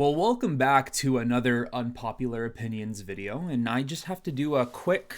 Well, welcome back to another Unpopular Opinions video, and I just have to do a quick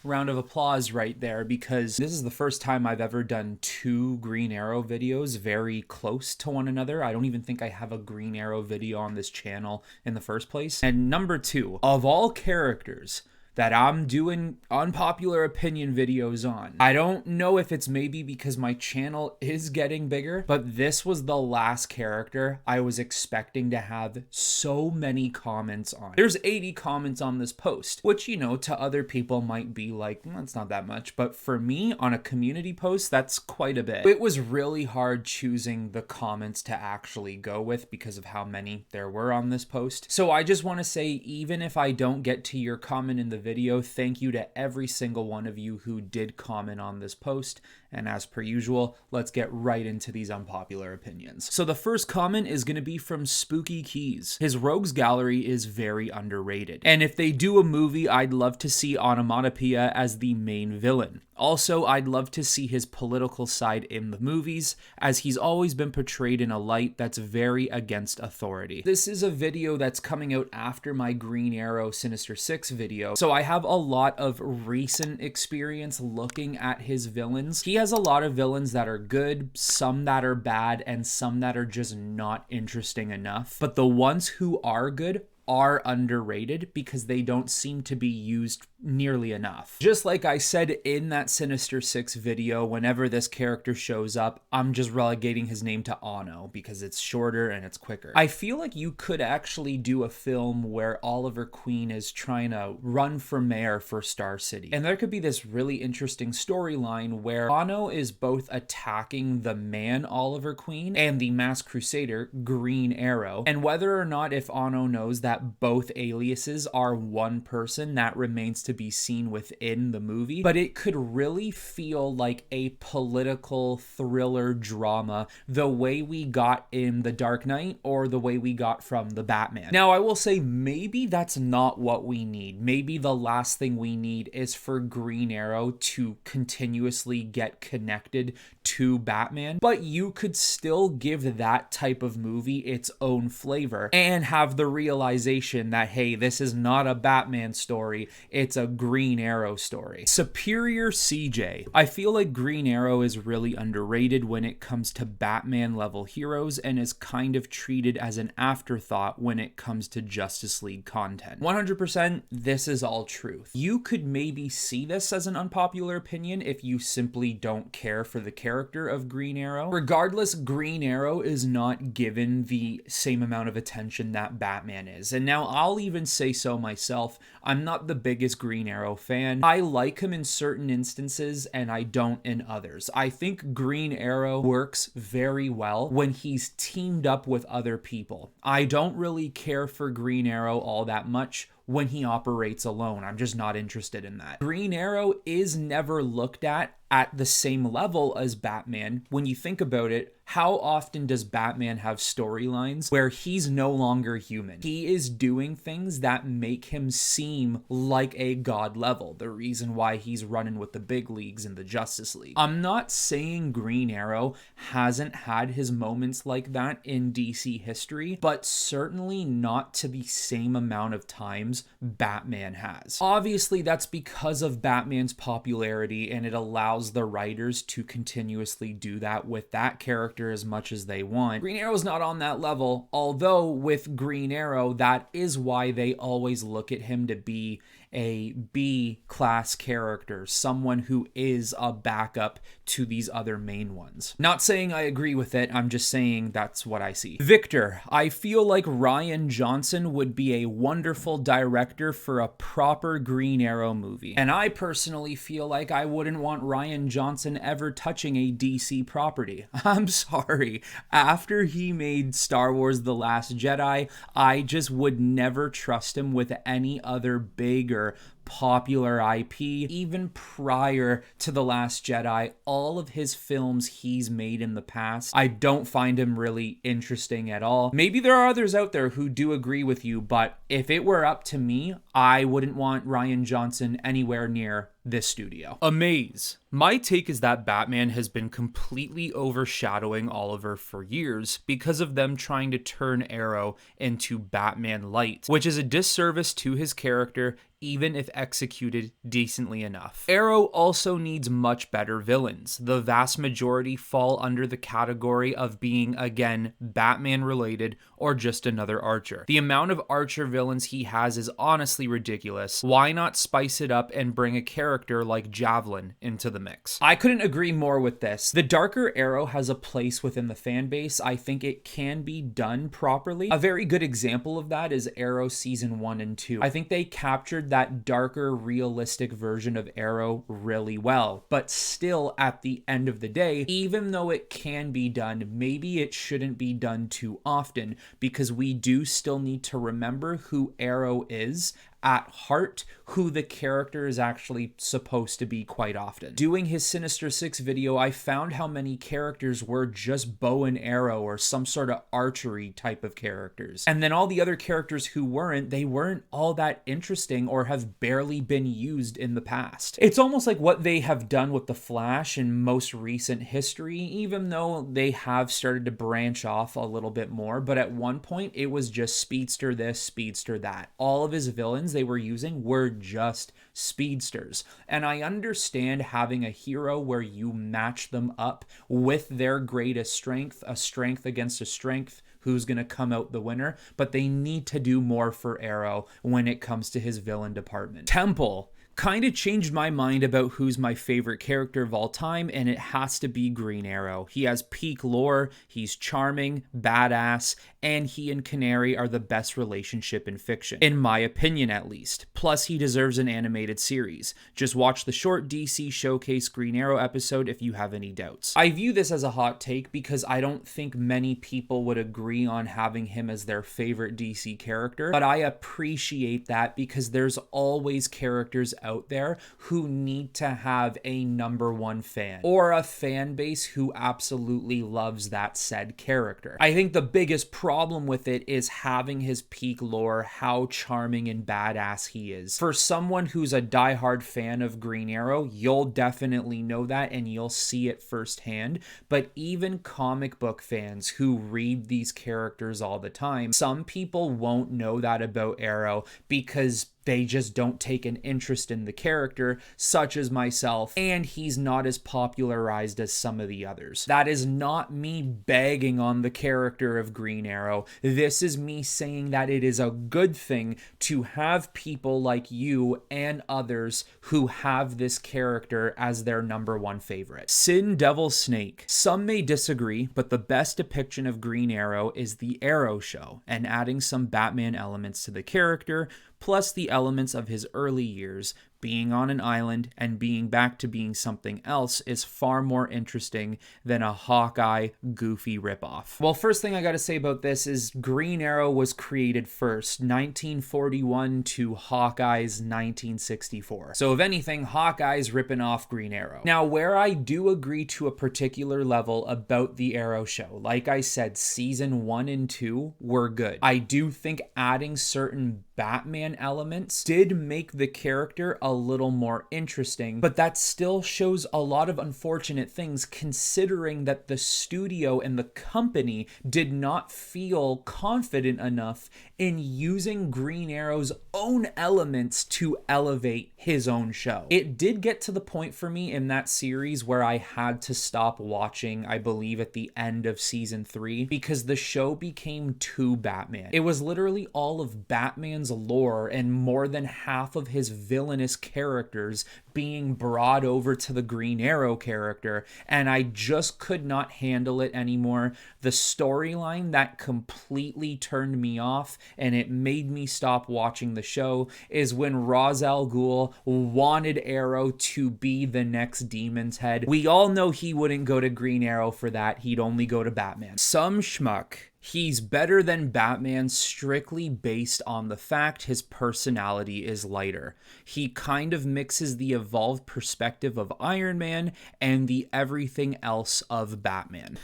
round of applause right there because this is the first time I've ever done two Green Arrow videos very close to one another. I don't even think I have a Green Arrow video on this channel in the first place. And number two, of all characters that I'm doing unpopular opinion videos on, I don't know if it's maybe because my channel is getting bigger, but this was the last character I was expecting to have so many comments on. There's 80 comments on this post, which, you know, to other people might be like, that's not that much, but for me, on a community post, that's quite a bit. It was really hard choosing the comments to actually go with because of how many there were on this post. So I just want to say, even if I don't get to your comment in the video, thank you to every single one of you who did comment on this post. And as per usual, let's get right into these unpopular opinions. So the first comment is going to be from SpookyKeys. His Rogues Gallery is very underrated. And if they do a movie, I'd love to see Onomatopoeia as the main villain. Also, I'd love to see his political side in the movies, as he's always been portrayed in a light that's very against authority. This is a video that's coming out after my Green Arrow Sinister Six video, so I have a lot of recent experience looking at his villains. He has a lot of villains that are good, some that are bad, and some that are just not interesting enough. But the ones who are good are underrated because they don't seem to be used nearly enough. Just like I said in that Sinister Six video, whenever this character shows up, I'm just relegating his name to Ono because it's shorter and it's quicker. I feel like you could actually do a film where Oliver Queen is trying to run for mayor for Star City. And there could be this really interesting storyline where Ono is both attacking the man Oliver Queen and the Masked Crusader Green Arrow. And whether or not if Ono knows that both aliases are one person, that remains to be seen within the movie, but it could really feel like a political thriller drama the way we got in The Dark Knight or the way we got from The Batman. Now, I will say maybe that's not what we need. Maybe the last thing we need is for Green Arrow to continuously get connected to Batman, but you could still give that type of movie its own flavor and have the realization that, hey, this is not a Batman story, it's a Green Arrow story. Superior CJ. I feel like Green Arrow is really underrated when it comes to Batman level heroes and is kind of treated as an afterthought when it comes to Justice League content. 100%, this is all truth. You could maybe see this as an unpopular opinion if you simply don't care for the character of Green Arrow. Regardless, Green Arrow is not given the same amount of attention that Batman is. And now I'll even say so myself, I'm not the biggest Green Arrow fan. I like him in certain instances and I don't in others. I think Green Arrow works very well when he's teamed up with other people. I don't really care for Green Arrow all that much when he operates alone. I'm just not interested in that. Green Arrow is never looked at the same level as Batman. When you think about it, how often does Batman have storylines where he's no longer human? He is doing things that make him seem like a god level, the reason why he's running with the big leagues in the Justice League. I'm not saying Green Arrow hasn't had his moments like that in DC history, but certainly not to the same amount of times Batman has. Obviously, that's because of Batman's popularity, and it allows the writers to continuously do that with that character as much as they want. Green Arrow's not on that level, although with Green Arrow, that is why they always look at him to be a B-class character, someone who is a backup to these other main ones. Not saying I agree with it, I'm just saying that's what I see. Victor, I feel like Rian Johnson would be a wonderful director for a proper Green Arrow movie. And I personally feel like I wouldn't want Rian Johnson ever touching a DC property. I'm sorry. After he made Star Wars The Last Jedi, I just would never trust him with any other big or popular IP. Even prior to The Last Jedi, all of his films he's made in the past, I don't find him really interesting at all. Maybe there are others out there who do agree with you, but if it were up to me, I wouldn't want Rian Johnson anywhere near this studio. Amaze. My take is that Batman has been completely overshadowing Oliver for years because of them trying to turn Arrow into Batman Light, which is a disservice to his character even if executed decently enough. Arrow also needs much better villains. The vast majority fall under the category of being, again, Batman related or just another Archer. The amount of Archer villains he has is honestly ridiculous. Why not spice it up and bring a character like Javelin into the mix? I couldn't agree more with this. The darker Arrow has a place within the fan base. I think it can be done properly. A very good example of that is Arrow season 1 and 2. I think they captured that darker, realistic version of Arrow really well. But still, at the end of the day, even though it can be done, maybe it shouldn't be done too often, because we do still need to remember who Arrow is at heart, who the character is actually supposed to be quite often. Doing his Sinister Six video, I found how many characters were just bow and arrow or some sort of archery type of characters. And then all the other characters who weren't, they weren't all that interesting or have barely been used in the past. It's almost like what they have done with The Flash in most recent history, even though they have started to branch off a little bit more, but at one point it was just speedster this, speedster that. All of his villains they were using were just speedsters. And I understand having a hero where you match them up with their greatest strength, a strength against a strength, who's going to come out the winner, but they need to do more for Arrow when it comes to his villain department. Temple kind of changed my mind about who's my favorite character of all time, and it has to be Green Arrow. He has peak lore, he's charming, badass, and he and Canary are the best relationship in fiction, in my opinion at least. Plus, he deserves an animated series. Just watch the short DC Showcase Green Arrow episode if you have any doubts. I view this as a hot take because I don't think many people would agree on having him as their favorite DC character, but I appreciate that because there's always characters out there who need to have a #1 fan or a fan base who absolutely loves that said character. I think the biggest problem with it is having his peak lore, how charming and badass he is. For someone who's a diehard fan of Green Arrow, you'll definitely know that and you'll see it firsthand, but even comic book fans who read these characters all the time, some people won't know that about Arrow because they just don't take an interest in the character, such as myself, and he's not as popularized as some of the others. That is not me bagging on the character of Green Arrow. This is me saying that it is a good thing to have people like you and others who have this character as their #1 favorite. Sin Devil Snake. Some may disagree, but the best depiction of Green Arrow is the Arrow show, and adding some Batman elements to the character, plus the elements of his early years, being on an island and being back to being something else is far more interesting than a Hawkeye goofy ripoff. Well, first thing I gotta say about this is Green Arrow was created first, 1941 to Hawkeye's 1964. So if anything, Hawkeye's ripping off Green Arrow. Now, where I do agree to a particular level about the Arrow show, like I said, season 1 and 2 were good. I do think adding certain Batman elements did make the character a little more interesting, but that still shows a lot of unfortunate things considering that the studio and the company did not feel confident enough in using Green Arrow's own elements to elevate his own show. It did get to the point for me in that series where I had to stop watching, I believe at the end of season 3, because the show became too Batman. It was literally all of Batman's lore and more than half of his villainous characters being brought over to the Green Arrow character, and I just could not handle it anymore. The storyline that completely turned me off and it made me stop watching the show is when Ra's al Ghul wanted Arrow to be the next Demon's Head. We all know he wouldn't go to Green Arrow for that. He'd only go to Batman. Some schmuck He's better than Batman strictly based on the fact his personality is lighter. He kind of mixes the evolved perspective of Iron Man and the everything else of Batman.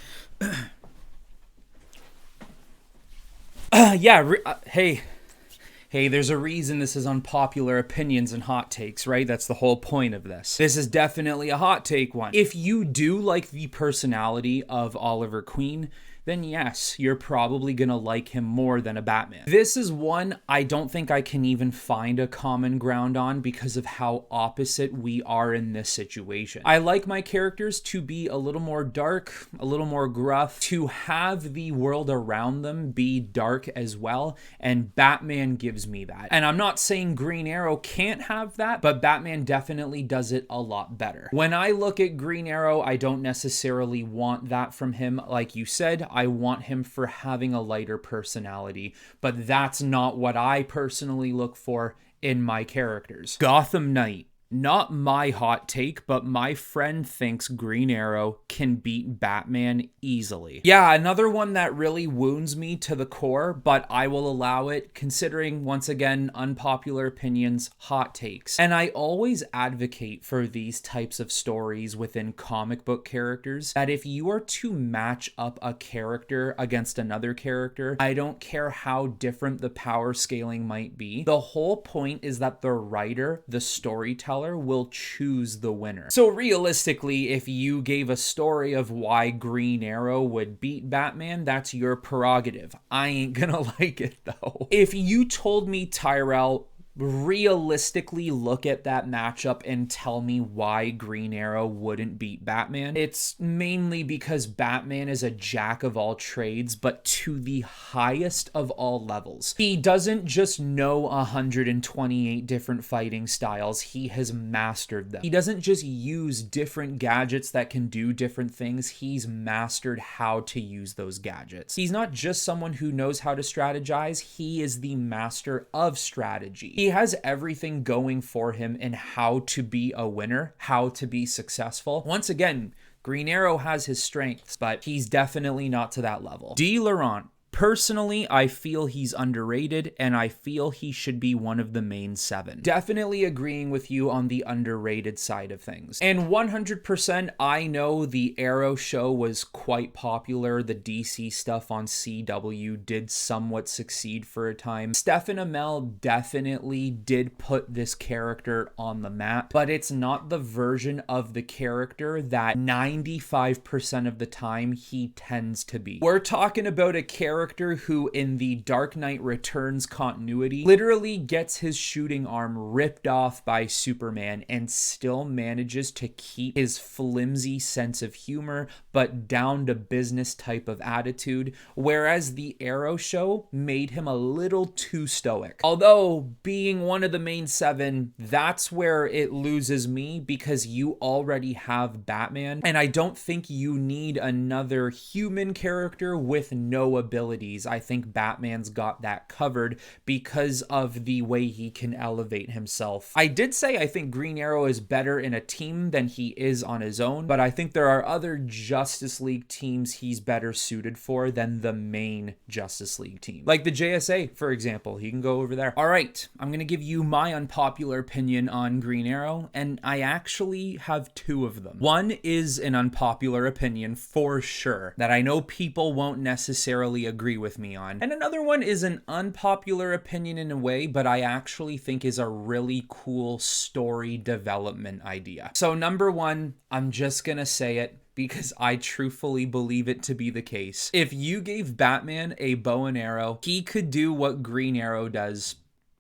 Hey, there's a reason this is unpopular opinions and hot takes, right? That's the whole point of this. This is definitely a hot take one. If you do like the personality of Oliver Queen, then yes, you're probably gonna like him more than a Batman. This is one I don't think I can even find a common ground on because of how opposite we are in this situation. I like my characters to be a little more dark, a little more gruff, to have the world around them be dark as well, and Batman gives me that. And I'm not saying Green Arrow can't have that, but Batman definitely does it a lot better. When I look at Green Arrow, I don't necessarily want that from him. Like you said, I want him for having a lighter personality, but that's not what I personally look for in my characters. Gotham Knight. Not my hot take, but my friend thinks Green Arrow can beat Batman easily. Yeah, another one that really wounds me to the core, but I will allow it considering, once again, unpopular opinions, hot takes. And I always advocate for these types of stories within comic book characters, that if you are to match up a character against another character, I don't care how different the power scaling might be, the whole point is that the writer, the storyteller, will choose the winner. So realistically, if you gave a story of why Green Arrow would beat Batman, that's your prerogative. I ain't gonna like it though. If you told me Tyrell realistically look at that matchup and tell me why Green Arrow wouldn't beat Batman, it's mainly because Batman is a jack of all trades, but to the highest of all levels. He doesn't just know 128 different fighting styles, he has mastered them. He doesn't just use different gadgets that can do different things, he's mastered how to use those gadgets. He's not just someone who knows how to strategize, he is the master of strategy. He has everything going for him in how to be a winner, how to be successful. Once again, Green Arrow has his strengths, but he's definitely not to that level. D. Laurent. Personally, I feel he's underrated, and I feel he should be one of the main 7. Definitely agreeing with you on the underrated side of things. And 100%, I know the Arrow show was quite popular. The DC stuff on CW did somewhat succeed for a time. Stephen Amell definitely did put this character on the map, but it's not the version of the character that 95% of the time he tends to be. We're talking about a character who in the Dark Knight Returns continuity literally gets his shooting arm ripped off by Superman and still manages to keep his flimsy sense of humor but down to business type of attitude, whereas the Arrow show made him a little too stoic. Although being one of the main 7, that's where it loses me because you already have Batman, and I don't think you need another human character with no ability. I think Batman's got that covered because of the way he can elevate himself. I did say I think Green Arrow is better in a team than he is on his own, but I think there are other Justice League teams he's better suited for than the main Justice League team. Like the JSA, for example. He can go over there. All right, I'm going to give you my unpopular opinion on Green Arrow, and I actually have 2 of them. One is an unpopular opinion for sure that I know people won't necessarily agree with me on. And another one is an unpopular opinion in a way, but I actually think is a really cool story development idea. So number 1, I'm just gonna say it because I truthfully believe it to be the case. If you gave Batman a bow and arrow, he could do what Green Arrow does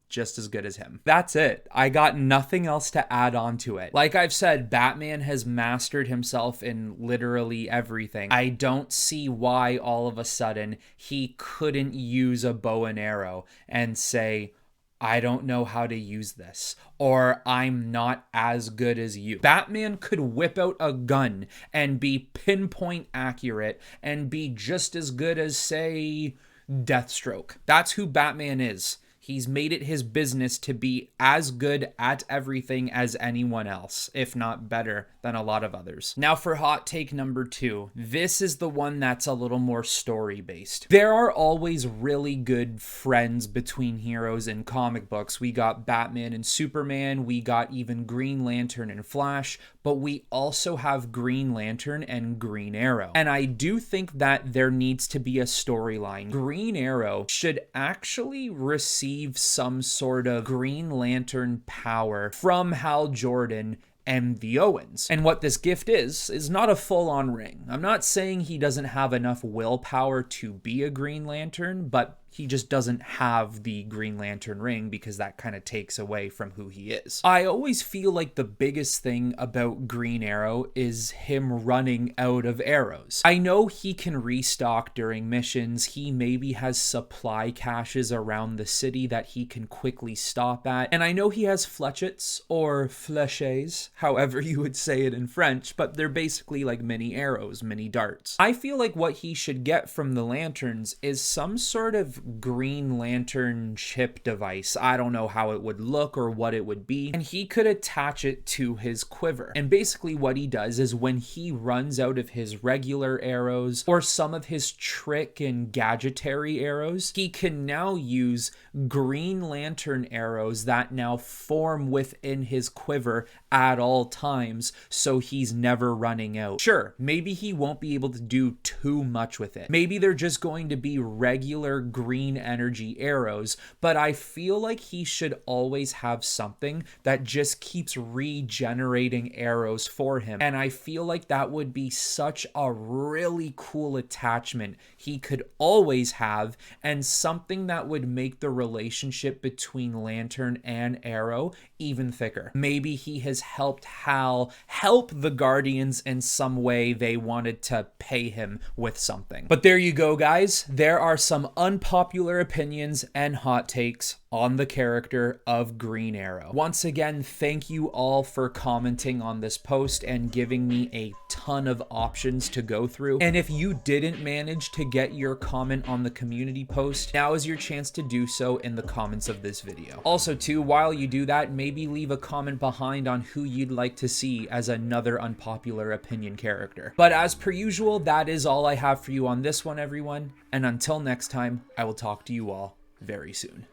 just as good as him. That's it. I got nothing else to add on to it. Like I've said, Batman has mastered himself in literally everything. I don't see why all of a sudden he couldn't use a bow and arrow and say, I don't know how to use this, or I'm not as good as you. Batman could whip out a gun and be pinpoint accurate and be just as good as, say, Deathstroke. That's who Batman is. He's made it his business to be as good at everything as anyone else, if not better than than a lot of others. Now for hot take number 2. This is the one that's a little more story based. There are always really good friends between heroes in comic books. We got Batman and Superman, we got even Green Lantern and Flash, but we also have Green Lantern and Green Arrow. And I do think that there needs to be a storyline. Green Arrow should actually receive some sort of Green Lantern power from Hal Jordan and the Owens. And what this gift is not a full-on ring. I'm not saying he doesn't have enough willpower to be a Green Lantern, but he just doesn't have the Green Lantern ring because that kind of takes away from who he is. I always feel like the biggest thing about Green Arrow is him running out of arrows. I know he can restock during missions. He maybe has supply caches around the city that he can quickly stop at. And I know he has fletchets or fleches, however you would say it in French, but they're basically like mini arrows, mini darts. I feel like what he should get from the lanterns is some sort of Green Lantern chip device. I don't know how it would look or what it would be, and he could attach it to his quiver. And basically what he does is when he runs out of his regular arrows or some of his trick and gadgetary arrows, he can now use Green Lantern arrows that now form within his quiver at all times, so he's never running out. Sure, maybe he won't be able to do too much with it. Maybe they're just going to be regular green energy arrows, but I feel like he should always have something that just keeps regenerating arrows for him. And I feel like that would be such a really cool attachment he could always have, and something that would make the relationship between Lantern and Arrow even thicker. Maybe he has helped Hal help the Guardians in some way they wanted to pay him with something. But there you go, guys. There are some unpopular opinions and hot takes on the character of Green Arrow. Once again, thank you all for commenting on this post and giving me a ton of options to go through. And if you didn't manage to get your comment on the community post, now is your chance to do so in the comments of this video. Also too, while you do that, maybe leave a comment behind on who you'd like to see as another unpopular opinion character. But as per usual, that is all I have for you on this one, everyone. And until next time, I will talk to you all very soon.